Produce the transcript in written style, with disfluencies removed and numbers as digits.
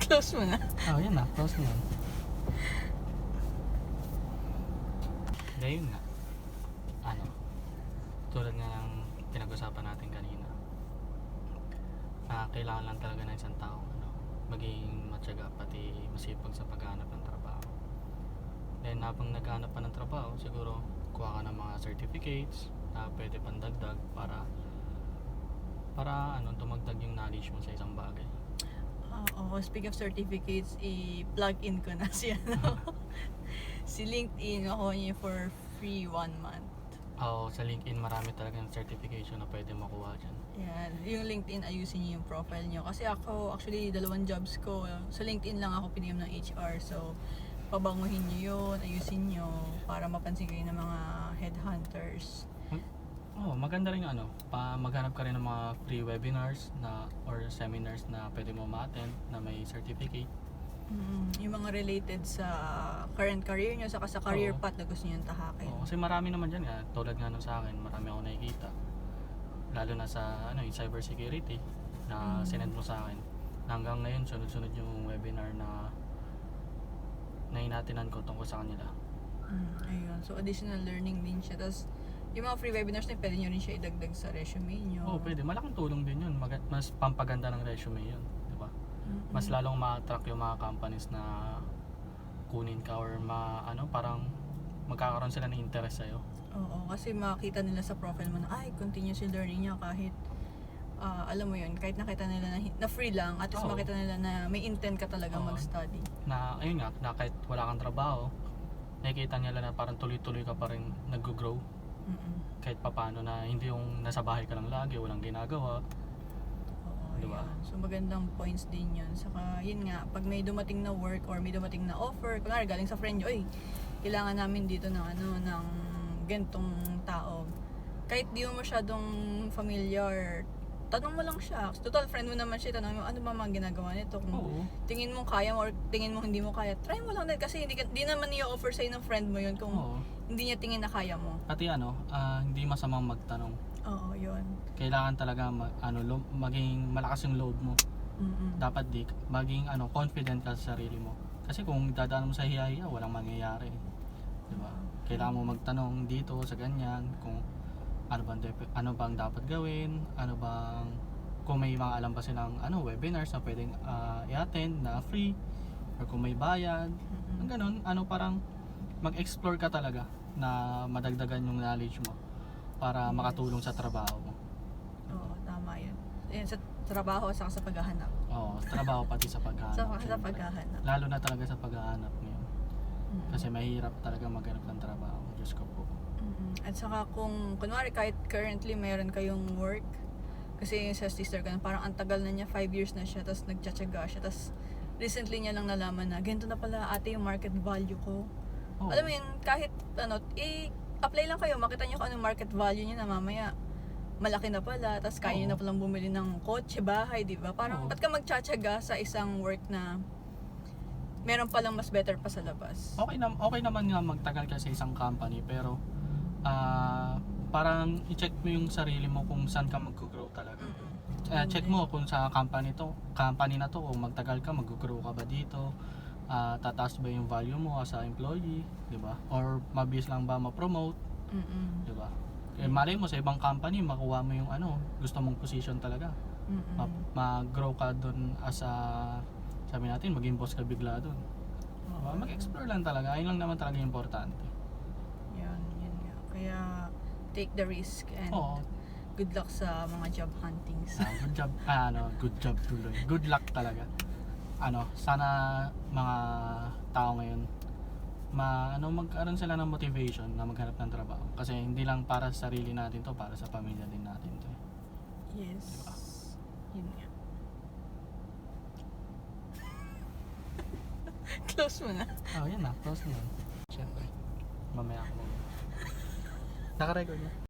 Close mo na. Oh, yan na. Close na yan. Ngayon nga. Ano? Tulad nga ng pinag-usapan natin kanina. Kailangan lang talaga ng isang tao maging matyaga pati masipag sa paghahanap ng trabaho. Then habang naghahanap pa ng trabaho, siguro kuha ka ng mga certificates na pwede pang dagdag para tumagdag yung knowledge mo sa isang bagay. Oo, speaking of certificates, i-plug in ko na si si LinkedIn. Ako niya for free 1 month. Oo, sa LinkedIn marami talagang certification na pwede makuha dyan. Yan, yung LinkedIn, ayusin niyo yung profile niyo. Kasi ako, actually, 2 jobs ko. Sa LinkedIn lang ako pinigyan ng HR. So, pabanguhin niyo yun, ayusin niyo para mapansin kayo ng mga headhunters. Maganda rin maghanap ka rin ng mga free webinars or seminars na pwede mo ma-attend na may certificate. Yung mga related sa current career nyo, saka sa career path na gusto nyo tahakin. Kasi marami naman dyan tulad nga nung sa akin, marami ako nakikita. Lalo na sa yung cyber security na sinend mo sa akin. Hanggang ngayon, sunod-sunod yung webinar na hinatinan ko tungkol sa kanila. Ayun. So, additional learning din siya. Tapos, yung mga free webinars na pwede nyo rin siya idagdag sa resume nyo. Pwede. Malaking tulong din yun. Mas pampaganda ng resume yun. Diba? Mas lalong ma-attract yung mga companies na kunin ka or parang magkakaroon sila ng interest sa'yo. Oo, kasi makita nila sa profile mo na continuous yung learning niya kahit alam mo yun, kahit nakita nila na free lang, at least makita nila na may intent ka talagang mag-study. Ayun nga, na kahit wala kang trabaho, nakikita nila na parang tuloy-tuloy ka pa rin nag-grow. Kahit papaano na hindi yung nasa bahay ka lang lagi, walang ginagawa. Diba? So magandang points din yun. Saka yun nga, pag may dumating na work or may dumating na offer, kunwari galing sa friend nyo, kailangan namin dito ng ng gantong tao. Kahit di mo masyadong familiar, tanong mo lang siya. Total friend mo naman siya, tanong mo ano ba mga ginagawa nito. Kung tingin mo kaya mo or tingin mo hindi mo kaya, try mo lang din kasi hindi naman niya offer sa'yo ng friend mo yun kung hindi niya tingin na kaya mo. Pati hindi masamang magtanong. Oo, yun. Kailangan talaga maging malakas yung load mo. Dapat maging confident ka sa sarili mo. Kasi kung dadaan mo sa hiya-hiya, walang mangyayari. Diba? Kailangan mo magtanong dito sa ganyan kung ano bang dapat gawin, kung may mga alam pa silang webinars na pwedeng i-attend na free or kung may bayad. Ang ganun, parang mag-explore ka talaga na madagdagan yung knowledge mo para makatulong sa trabaho mo. Oo, tama yun. Yan, sa trabaho saka sa paghahanap. Oo, trabaho pati sa paghahanap. Sa paghahanap. Lalo na talaga sa paghahanap ngayon. Kasi mahirap talaga maghanap ng trabaho. Diyos ko po. At saka kung, kunwari kahit currently mayroon kayong work, kasi sa sister ko, parang ang tagal na niya, 5 years na siya, tapos nagtsatsaga siya, tapos recently niya lang nalaman na, ganito na pala ate yung market value ko. Alam mo yun, kahit apply lang kayo, makita nyo kung anong market value niya na mamaya malaki na pala, tapos kaya nyo na palang bumili ng kotse, bahay, di ba? Parang ba't ka magtsatsaga sa isang work na meron palang mas better pa sa labas? Okay naman nga magtagal ka sa isang company, pero parang i-check mo yung sarili mo kung saan ka mag-grow talaga. Check mo kung sa company na to, kung magtagal ka, mag-grow ka ba dito, tataas ba yung value mo as a employee, di ba? Or mabilis lang ba ma-promote, di ba? Malay mo sa ibang company, makuha mo yung gusto mong position talaga. Mag-grow ka dun as a, sabi natin, maging boss ka bigla dun. Mag-explore lang talaga, ayun lang naman talaga importante. Yun nga. Kaya take the risk and good luck sa mga job huntings. Good job, good job tuloy. Good luck talaga. Sana mga tao ngayon magkaroon sila ng motivation na maghanap ng trabaho. Kasi hindi lang para sa sarili natin to, para sa pamilya din natin to. Yes. Diba? Yun nga. Close mo na. Yan na. Close na yun. Siyempre. Mamaya ako. Naka-record na.